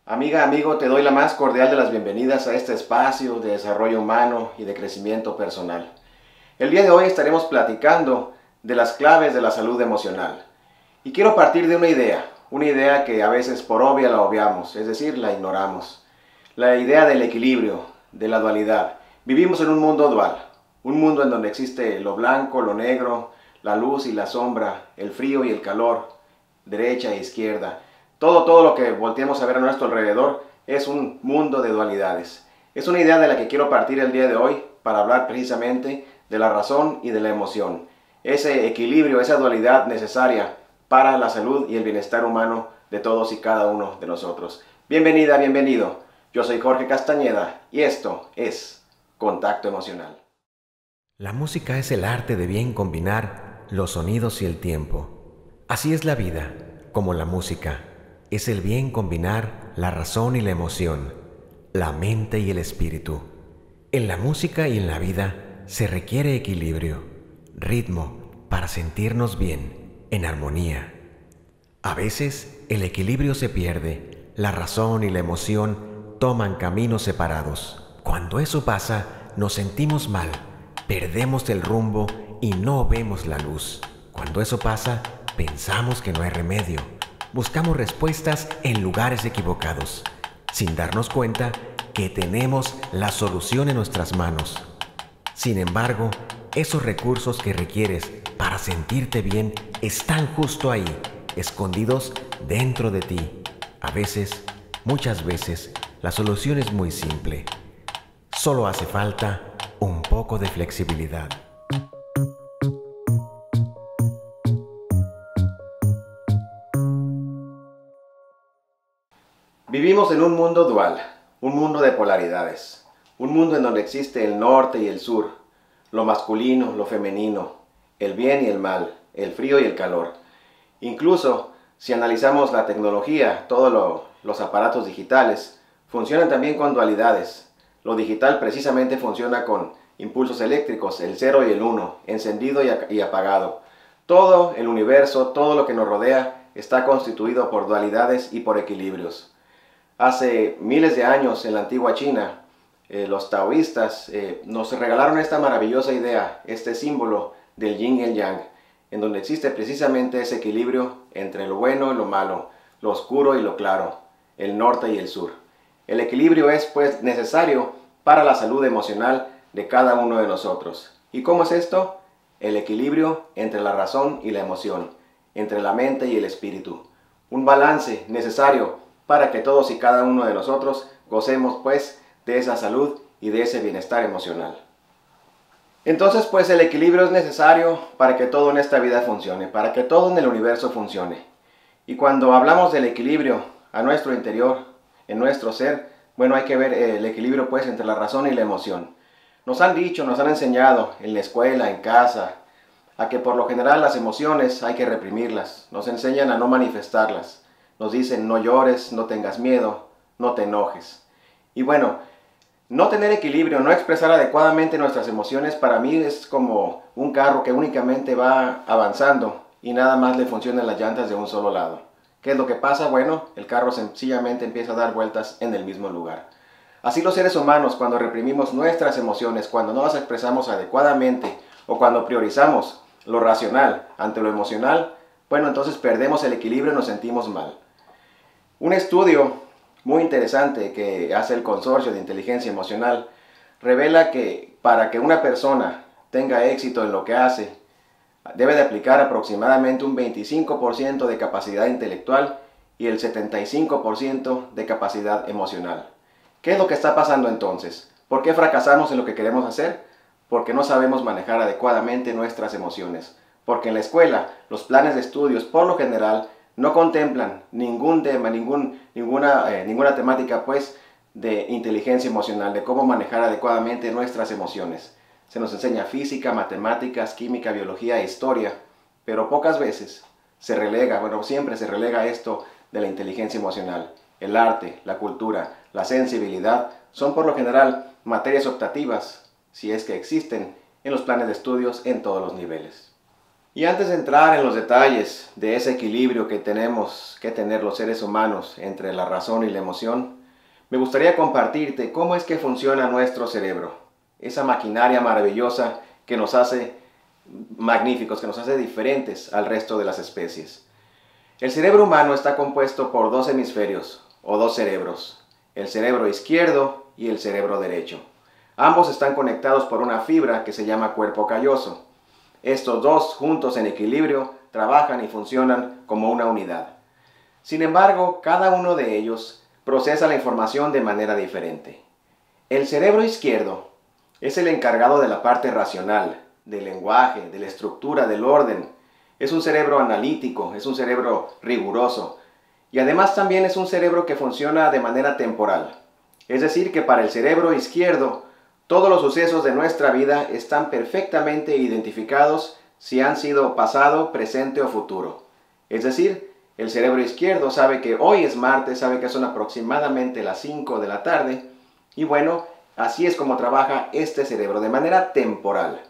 Amiga, amigo, te doy la más cordial de las bienvenidas a este espacio de desarrollo humano y de crecimiento personal. El día de hoy estaremos platicando de las claves de la salud emocional. Y quiero partir de una idea que a veces por obvia la obviamos, es decir, la ignoramos. La idea del equilibrio, de la dualidad. Vivimos en un mundo dual, un mundo en donde existe lo blanco, lo negro, la luz y la sombra, el frío y el calor, derecha e izquierda. Todo lo que volteemos a ver a nuestro alrededor es un mundo de dualidades. Es una idea de la que quiero partir el día de hoy para hablar precisamente de la razón y de la emoción. Ese equilibrio, esa dualidad necesaria para la salud y el bienestar humano de todos y cada uno de nosotros. Bienvenida, bienvenido. Yo soy Jorge Castañeda y esto es Contacto Emocional. La música es el arte de bien combinar los sonidos y el tiempo. Así es la vida, como la música. Es el bien combinar la razón y la emoción, la mente y el espíritu. En la música y en la vida se requiere equilibrio, ritmo, para sentirnos bien, en armonía. A veces el equilibrio se pierde, la razón y la emoción toman caminos separados. Cuando eso pasa, nos sentimos mal, perdemos el rumbo y no vemos la luz. Cuando eso pasa, pensamos que no hay remedio. Buscamos respuestas en lugares equivocados, sin darnos cuenta que tenemos la solución en nuestras manos. Sin embargo, esos recursos que requieres para sentirte bien están justo ahí, escondidos dentro de ti. A veces, muchas veces, la solución es muy simple. Solo hace falta un poco de flexibilidad. Vivimos en un mundo dual, un mundo de polaridades, un mundo en donde existe el norte y el sur, lo masculino, lo femenino, el bien y el mal, el frío y el calor. Incluso, si analizamos la tecnología, todos los aparatos digitales, funcionan también con dualidades. Lo digital precisamente funciona con impulsos eléctricos, el 0 y el 1, encendido y apagado. Todo el universo, todo lo que nos rodea, está constituido por dualidades y por equilibrios. Hace miles de años en la antigua China, los taoístas nos regalaron esta maravillosa idea, este símbolo del yin y el yang, en donde existe precisamente ese equilibrio entre lo bueno y lo malo, lo oscuro y lo claro, el norte y el sur. El equilibrio es pues necesario para la salud emocional de cada uno de nosotros. ¿Y cómo es esto? El equilibrio entre la razón y la emoción, entre la mente y el espíritu. Un balance necesario para que todos y cada uno de nosotros gocemos pues de esa salud y de ese bienestar emocional. Entonces pues el equilibrio es necesario para que todo en esta vida funcione, para que todo en el universo funcione. Y cuando hablamos del equilibrio a nuestro interior, en nuestro ser, bueno, hay que ver el equilibrio pues entre la razón y la emoción. Nos han dicho, nos han enseñado en la escuela, en casa, a que por lo general las emociones hay que reprimirlas, nos enseñan a no manifestarlas. Nos dicen no llores, no tengas miedo, no te enojes. Y bueno, no tener equilibrio, no expresar adecuadamente nuestras emociones para mí es como un carro que únicamente va avanzando y nada más le funcionan las llantas de un solo lado. ¿Qué es lo que pasa? Bueno, el carro sencillamente empieza a dar vueltas en el mismo lugar. Así los seres humanos, cuando reprimimos nuestras emociones, cuando no las expresamos adecuadamente o cuando priorizamos lo racional ante lo emocional, bueno, entonces perdemos el equilibrio y nos sentimos mal. Un estudio muy interesante que hace el Consorcio de Inteligencia Emocional revela que para que una persona tenga éxito en lo que hace, debe de aplicar aproximadamente un 25% de capacidad intelectual y el 75% de capacidad emocional. ¿Qué es lo que está pasando entonces? ¿Por qué fracasamos en lo que queremos hacer? Porque no sabemos manejar adecuadamente nuestras emociones. Porque en la escuela, los planes de estudios, por lo general, no contemplan ningún tema, ninguna temática pues de inteligencia emocional, de cómo manejar adecuadamente nuestras emociones. Se nos enseña física, matemáticas, química, biología e historia, pero pocas veces se relega, bueno, siempre se relega esto de la inteligencia emocional. El arte, la cultura, la sensibilidad son por lo general materias optativas, si es que existen, en los planes de estudios en todos los niveles. Y antes de entrar en los detalles de ese equilibrio que tenemos que tener los seres humanos entre la razón y la emoción, me gustaría compartirte cómo es que funciona nuestro cerebro, esa maquinaria maravillosa que nos hace magníficos, que nos hace diferentes al resto de las especies. El cerebro humano está compuesto por dos hemisferios o dos cerebros, el cerebro izquierdo y el cerebro derecho. Ambos están conectados por una fibra que se llama cuerpo calloso. Estos dos, juntos en equilibrio, trabajan y funcionan como una unidad. Sin embargo, cada uno de ellos procesa la información de manera diferente. El cerebro izquierdo es el encargado de la parte racional, del lenguaje, de la estructura, del orden. Es un cerebro analítico, es un cerebro riguroso. Y además también es un cerebro que funciona de manera temporal. Es decir, que para el cerebro izquierdo, todos los sucesos de nuestra vida están perfectamente identificados si han sido pasado, presente o futuro. Es decir, el cerebro izquierdo sabe que hoy es martes, sabe que son aproximadamente las 5 de la tarde. Y bueno, así es como trabaja este cerebro, de manera temporal.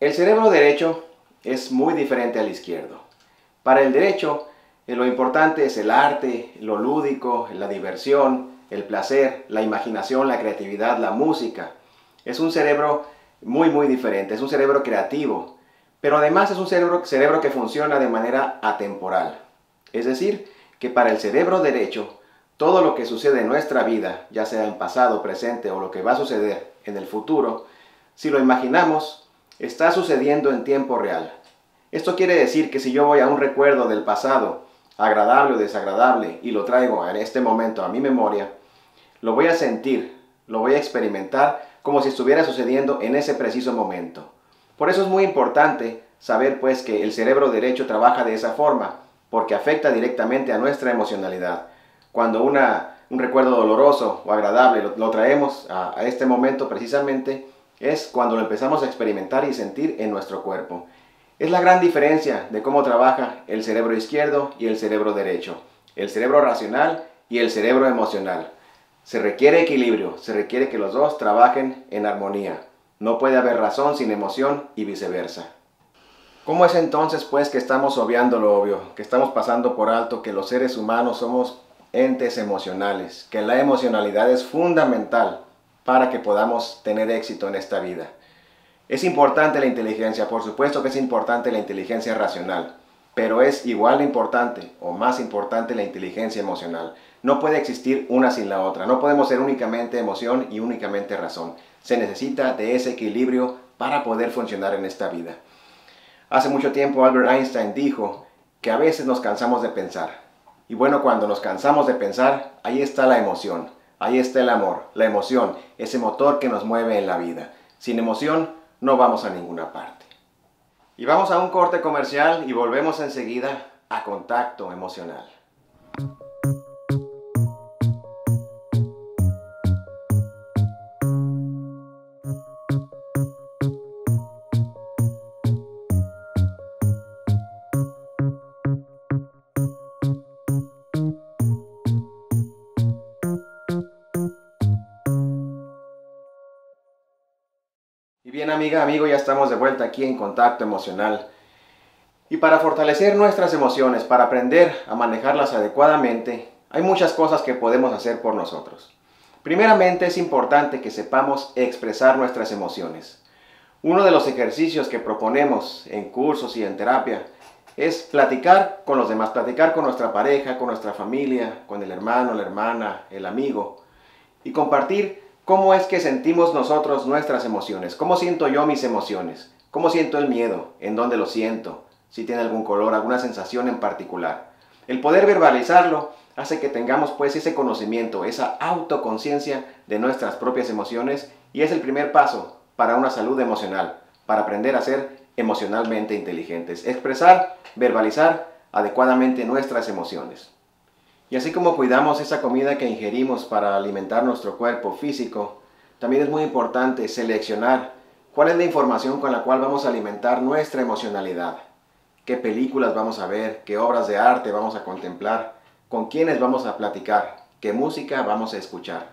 El cerebro derecho es muy diferente al izquierdo. Para el derecho, lo importante es el arte, lo lúdico, la diversión, el placer, la imaginación, la creatividad, la música. Es un cerebro muy diferente, es un cerebro creativo, pero además es un cerebro que funciona de manera atemporal. Es decir, que para el cerebro derecho, todo lo que sucede en nuestra vida, ya sea en pasado, presente o lo que va a suceder en el futuro, si lo imaginamos, está sucediendo en tiempo real. Esto quiere decir que si yo voy a un recuerdo del pasado, agradable o desagradable, y lo traigo en este momento a mi memoria, lo voy a sentir, lo voy a experimentar como si estuviera sucediendo en ese preciso momento. Por eso es muy importante saber pues que el cerebro derecho trabaja de esa forma, porque afecta directamente a nuestra emocionalidad. Cuando un recuerdo doloroso o agradable lo traemos a este momento precisamente, es cuando lo empezamos a experimentar y sentir en nuestro cuerpo. Es la gran diferencia de cómo trabaja el cerebro izquierdo y el cerebro derecho, el cerebro racional y el cerebro emocional. Se requiere equilibrio, se requiere que los dos trabajen en armonía. No puede haber razón sin emoción y viceversa. ¿Cómo es entonces pues que estamos obviando lo obvio, que estamos pasando por alto que los seres humanos somos entes emocionales, que la emocionalidad es fundamental para que podamos tener éxito en esta vida? Es importante la inteligencia, por supuesto que es importante la inteligencia racional, pero es igual de importante o más importante la inteligencia emocional. No puede existir una sin la otra, no podemos ser únicamente emoción y únicamente razón. Se necesita de ese equilibrio para poder funcionar en esta vida. Hace mucho tiempo Albert Einstein dijo que a veces nos cansamos de pensar. Y bueno, cuando nos cansamos de pensar, ahí está la emoción, ahí está el amor, la emoción, ese motor que nos mueve en la vida. Sin emoción no vamos a ninguna parte. Y vamos a un corte comercial y volvemos enseguida a Contacto Emocional. Y bien, amiga, amigo, ya estamos de vuelta aquí en Contacto Emocional. Y para fortalecer nuestras emociones, para aprender a manejarlas adecuadamente, hay muchas cosas que podemos hacer por nosotros. Primeramente, es importante que sepamos expresar nuestras emociones. Uno de los ejercicios que proponemos en cursos y en terapia es platicar con los demás, platicar con nuestra pareja, con nuestra familia, con el hermano, la hermana, el amigo, y compartir cómo es que sentimos nosotros nuestras emociones, cómo siento yo mis emociones, cómo siento el miedo, en dónde lo siento, si tiene algún color, alguna sensación en particular. El poder verbalizarlo hace que tengamos pues ese conocimiento, esa autoconciencia de nuestras propias emociones, y es el primer paso para una salud emocional, para aprender a ser emocionalmente inteligentes, expresar, verbalizar adecuadamente nuestras emociones. Y así como cuidamos esa comida que ingerimos para alimentar nuestro cuerpo físico, también es muy importante seleccionar cuál es la información con la cual vamos a alimentar nuestra emocionalidad. Qué películas vamos a ver, qué obras de arte vamos a contemplar, con quiénes vamos a platicar, qué música vamos a escuchar.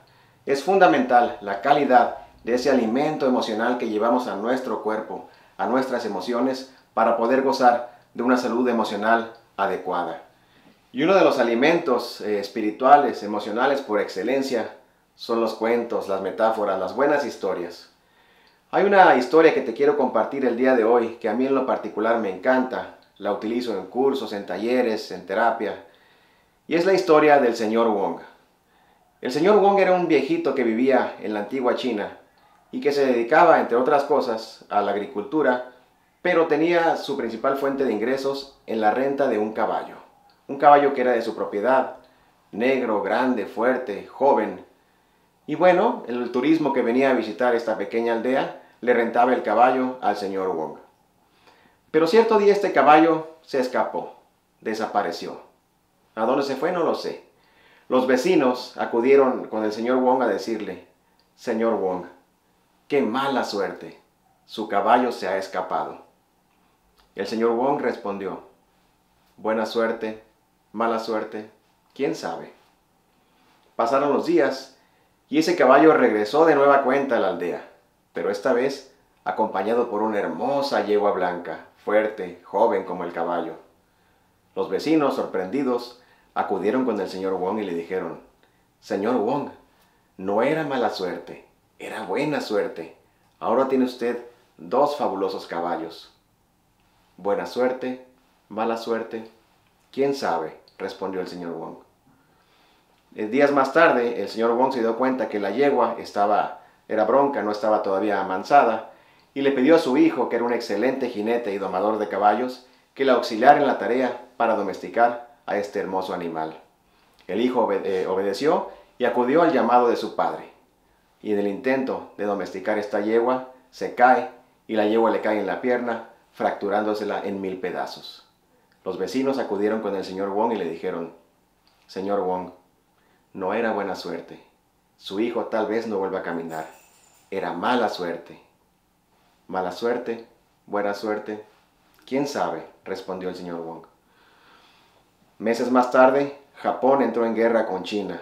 Es fundamental la calidad de ese alimento emocional que llevamos a nuestro cuerpo, a nuestras emociones, para poder gozar de una salud emocional adecuada. Y uno de los alimentos espirituales, emocionales por excelencia, son los cuentos, las metáforas, las buenas historias. Hay una historia que te quiero compartir el día de hoy, que a mí en lo particular me encanta. La utilizo en cursos, en talleres, en terapia. Y es la historia del señor Wong. El señor Wong era un viejito que vivía en la antigua China y que se dedicaba, entre otras cosas, a la agricultura, pero tenía su principal fuente de ingresos en la renta de un caballo. Un caballo que era de su propiedad, negro, grande, fuerte, joven. Y bueno, el turismo que venía a visitar esta pequeña aldea le rentaba el caballo al señor Wong. Pero cierto día este caballo se escapó, desapareció. ¿A dónde se fue? No lo sé. Los vecinos acudieron con el señor Wong a decirle: señor Wong, ¡qué mala suerte! Su caballo se ha escapado. El señor Wong respondió: buena suerte, mala suerte, quién sabe. Pasaron los días y ese caballo regresó de nueva cuenta a la aldea, pero esta vez acompañado por una hermosa yegua blanca, fuerte, joven como el caballo. Los vecinos, sorprendidos, acudieron con el señor Wong y le dijeron: señor Wong, no era mala suerte, era buena suerte. Ahora tiene usted 2 fabulosos caballos. Buena suerte, mala suerte, quién sabe, respondió el señor Wong. Días más tarde, el señor Wong se dio cuenta que la yegua era bronca, no estaba todavía amansada, y le pidió a su hijo, que era un excelente jinete y domador de caballos, que le auxiliara en la tarea para domesticar a este hermoso animal. El hijo obedeció y acudió al llamado de su padre. Y en el intento de domesticar esta yegua, se cae y la yegua le cae en la pierna, fracturándosela en 1000 pedazos. Los vecinos acudieron con el señor Wong y le dijeron: señor Wong, no era buena suerte. Su hijo tal vez no vuelva a caminar. Era mala suerte. Mala suerte, buena suerte, quién sabe, respondió el señor Wong. Meses más tarde, Japón entró en guerra con China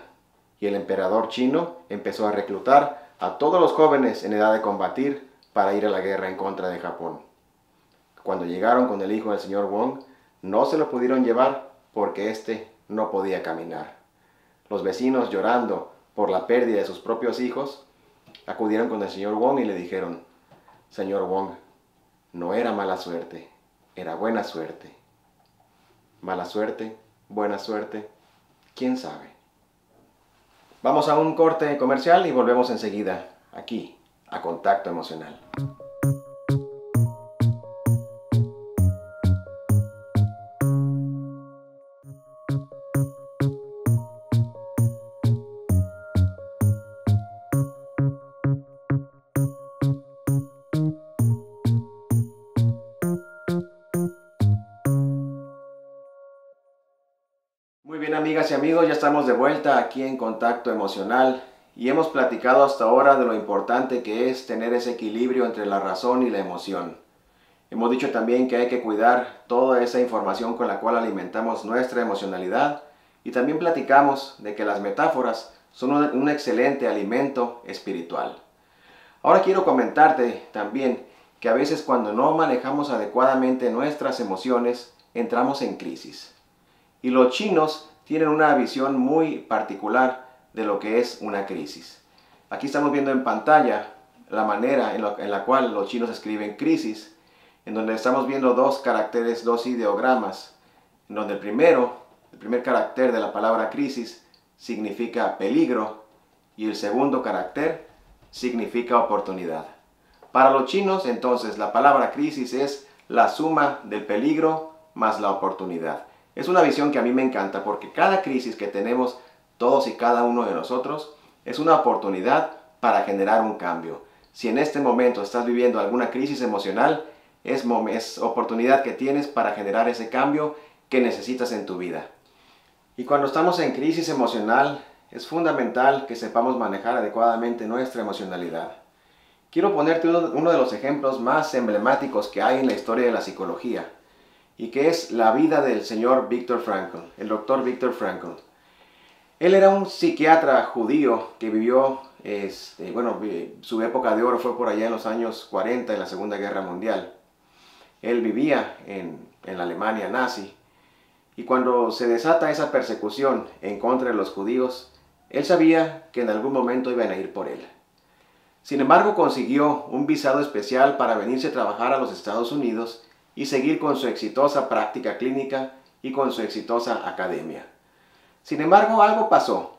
y el emperador chino empezó a reclutar a todos los jóvenes en edad de combatir para ir a la guerra en contra de Japón. Cuando llegaron con el hijo del señor Wong, no se lo pudieron llevar porque éste no podía caminar. Los vecinos, llorando por la pérdida de sus propios hijos, acudieron con el señor Wong y le dijeron: señor Wong, no era mala suerte, era buena suerte. Mala suerte, buena suerte, quién sabe. Vamos a un corte comercial y volvemos enseguida, aquí, a Contacto Emocional. Muy bien, amigas y amigos, ya estamos de vuelta aquí en Contacto Emocional y hemos platicado hasta ahora de lo importante que es tener ese equilibrio entre la razón y la emoción. Hemos dicho también que hay que cuidar toda esa información con la cual alimentamos nuestra emocionalidad y también platicamos de que las metáforas son un excelente alimento espiritual. Ahora quiero comentarte también que a veces cuando no manejamos adecuadamente nuestras emociones, entramos en crisis. Y los chinos tienen una visión muy particular de lo que es una crisis. Aquí estamos viendo en pantalla la manera en la cual los chinos escriben crisis, en donde estamos viendo 2 caracteres, 2 ideogramas, en donde el primer carácter de la palabra crisis significa peligro y el segundo carácter significa oportunidad. Para los chinos, entonces, la palabra crisis es la suma del peligro más la oportunidad. Es una visión que a mí me encanta porque cada crisis que tenemos todos y cada uno de nosotros es una oportunidad para generar un cambio. Si en este momento estás viviendo alguna crisis emocional, es oportunidad que tienes para generar ese cambio que necesitas en tu vida. Y cuando estamos en crisis emocional, es fundamental que sepamos manejar adecuadamente nuestra emocionalidad. Quiero ponerte uno de los ejemplos más emblemáticos que hay en la historia de la psicología, y que es la vida del señor Viktor Frankl, el doctor Viktor Frankl. Él era un psiquiatra judío que vivió, su época de oro fue por allá en los años 40 en la Segunda Guerra Mundial. Él vivía en la Alemania nazi. Y cuando se desata esa persecución en contra de los judíos, él sabía que en algún momento iban a ir por él. Sin embargo, consiguió un visado especial para venirse a trabajar a los Estados Unidos y seguir con su exitosa práctica clínica y con su exitosa academia. Sin embargo, algo pasó.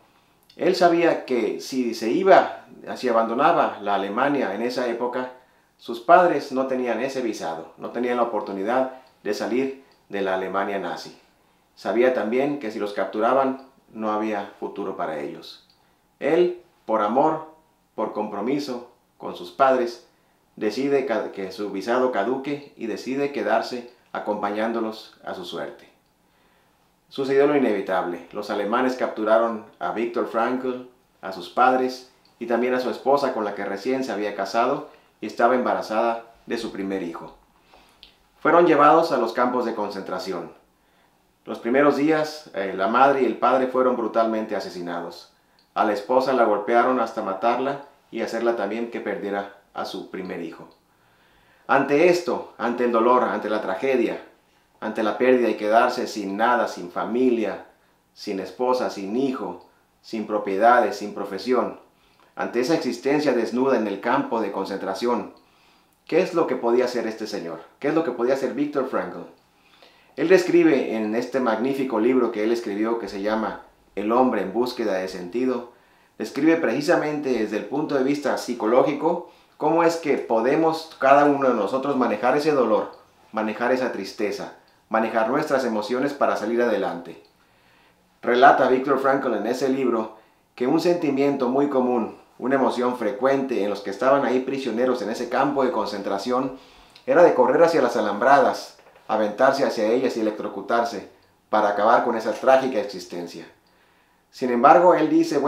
Él sabía que si abandonaba la Alemania en esa época, sus padres no tenían ese visado, no tenían la oportunidad de salir de la Alemania nazi. Sabía también que si los capturaban, no había futuro para ellos. Él, por amor, por compromiso con sus padres, decide que su visado caduque y decide quedarse acompañándolos a su suerte. Sucedió lo inevitable. Los alemanes capturaron a Viktor Frankl, a sus padres y también a su esposa con la que recién se había casado y estaba embarazada de su primer hijo. Fueron llevados a los campos de concentración. Los primeros días, la madre y el padre fueron brutalmente asesinados. A la esposa la golpearon hasta matarla y hacerla también que perdiera a su primer hijo. Ante esto, ante el dolor, ante la tragedia, ante la pérdida y quedarse sin nada, sin familia, sin esposa, sin hijo, sin propiedades, sin profesión, ante esa existencia desnuda en el campo de concentración, ¿qué es lo que podía hacer este señor? ¿Qué es lo que podía hacer Viktor Frankl? Él describe en este magnífico libro que él escribió que se llama El hombre en búsqueda de sentido, describe precisamente desde el punto de vista psicológico cómo es que podemos cada uno de nosotros manejar ese dolor, manejar esa tristeza, manejar nuestras emociones para salir adelante. Relata Viktor Frankl en ese libro que un sentimiento muy común, una emoción frecuente en los que estaban ahí prisioneros en ese campo de concentración, era de correr hacia las alambradas, aventarse hacia ellas y electrocutarse para acabar con esa trágica existencia. Sin embargo, él dice,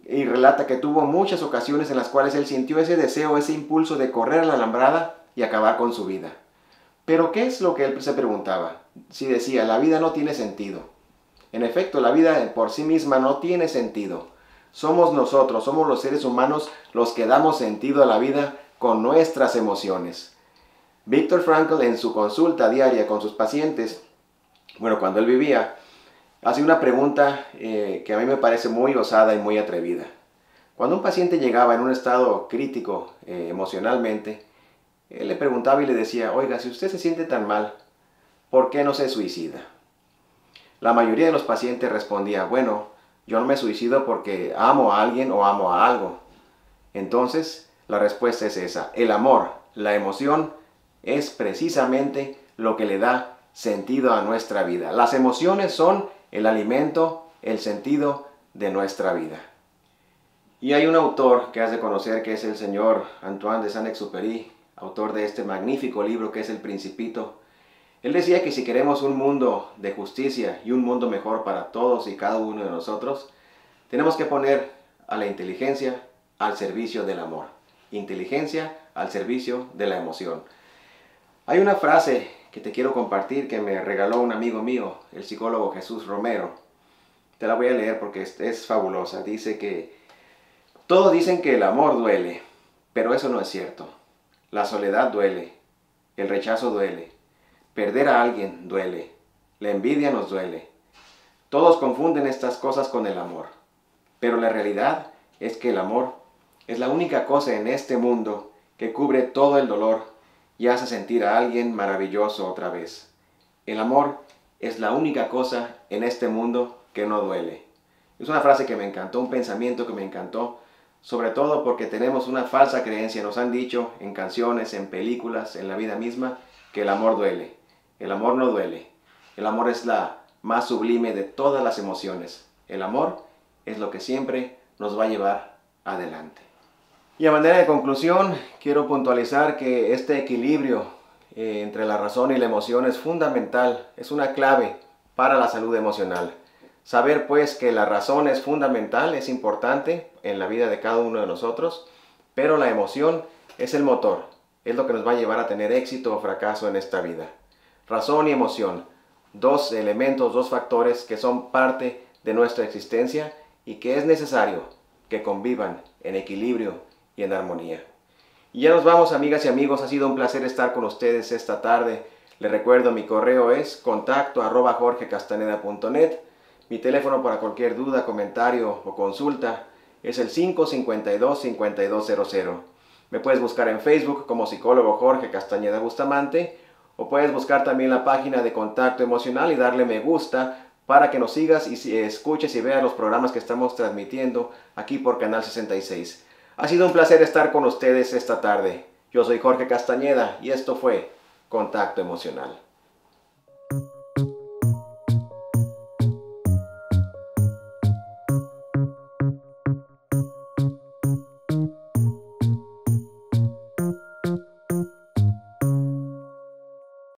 y relata que tuvo muchas ocasiones en las cuales él sintió ese deseo, ese impulso de correr a la alambrada y acabar con su vida. Pero ¿qué es lo que él se preguntaba? Si decía, la vida no tiene sentido. En efecto, la vida por sí misma no tiene sentido. Somos nosotros, somos los seres humanos los que damos sentido a la vida con nuestras emociones. Viktor Frankl en su consulta diaria con sus pacientes, cuando él vivía, hace una pregunta que a mí me parece muy osada y muy atrevida. Cuando un paciente llegaba en un estado crítico emocionalmente, él le preguntaba y le decía, oiga, si usted se siente tan mal, ¿por qué no se suicida? La mayoría de los pacientes respondía, yo no me suicido porque amo a alguien o amo a algo. Entonces, la respuesta es esa. El amor, la emoción, es precisamente lo que le da sentido a nuestra vida. Las emociones son el alimento, el sentido de nuestra vida. Y hay un autor que has de conocer que es el señor Antoine de Saint-Exupéry, autor de este magnífico libro que es El Principito. Él decía que si queremos un mundo de justicia y un mundo mejor para todos y cada uno de nosotros, tenemos que poner a la inteligencia al servicio del amor. Inteligencia al servicio de la emoción. Hay una frase que te quiero compartir que me regaló un amigo mío, el psicólogo Jesús Romero. Te la voy a leer porque es fabulosa. Dice que todos dicen que el amor duele, pero eso no es cierto. La soledad duele, el rechazo duele, perder a alguien duele, la envidia nos duele. Todos confunden estas cosas con el amor, pero la realidad es que el amor es la única cosa en este mundo que cubre todo el dolor y hace sentir a alguien maravilloso otra vez. El amor es la única cosa en este mundo que no duele. Es una frase que me encantó, un pensamiento que me encantó, sobre todo porque tenemos una falsa creencia. Nos han dicho en canciones, en películas, en la vida misma, que el amor duele. El amor no duele. El amor es la más sublime de todas las emociones. El amor es lo que siempre nos va a llevar adelante. Y a manera de conclusión, quiero puntualizar que este equilibrio entre la razón y la emoción es fundamental, es una clave para la salud emocional. Saber pues que la razón es fundamental, es importante en la vida de cada uno de nosotros, pero la emoción es el motor, es lo que nos va a llevar a tener éxito o fracaso en esta vida. Razón y emoción, dos elementos, dos factores que son parte de nuestra existencia y que es necesario que convivan en equilibrio y en armonía. Y ya nos vamos, amigas y amigos, ha sido un placer estar con ustedes esta tarde. Les recuerdo, mi correo es contacto@jorgecastaneda.net. Mi teléfono para cualquier duda, comentario o consulta es el 552-5200. Me puedes buscar en Facebook como psicólogo Jorge Castañeda Bustamante, o puedes buscar también la página de Contacto Emocional y darle me gusta para que nos sigas y escuches y veas los programas que estamos transmitiendo aquí por Canal 66. Ha sido un placer estar con ustedes esta tarde. Yo soy Jorge Castañeda y esto fue Contacto Emocional.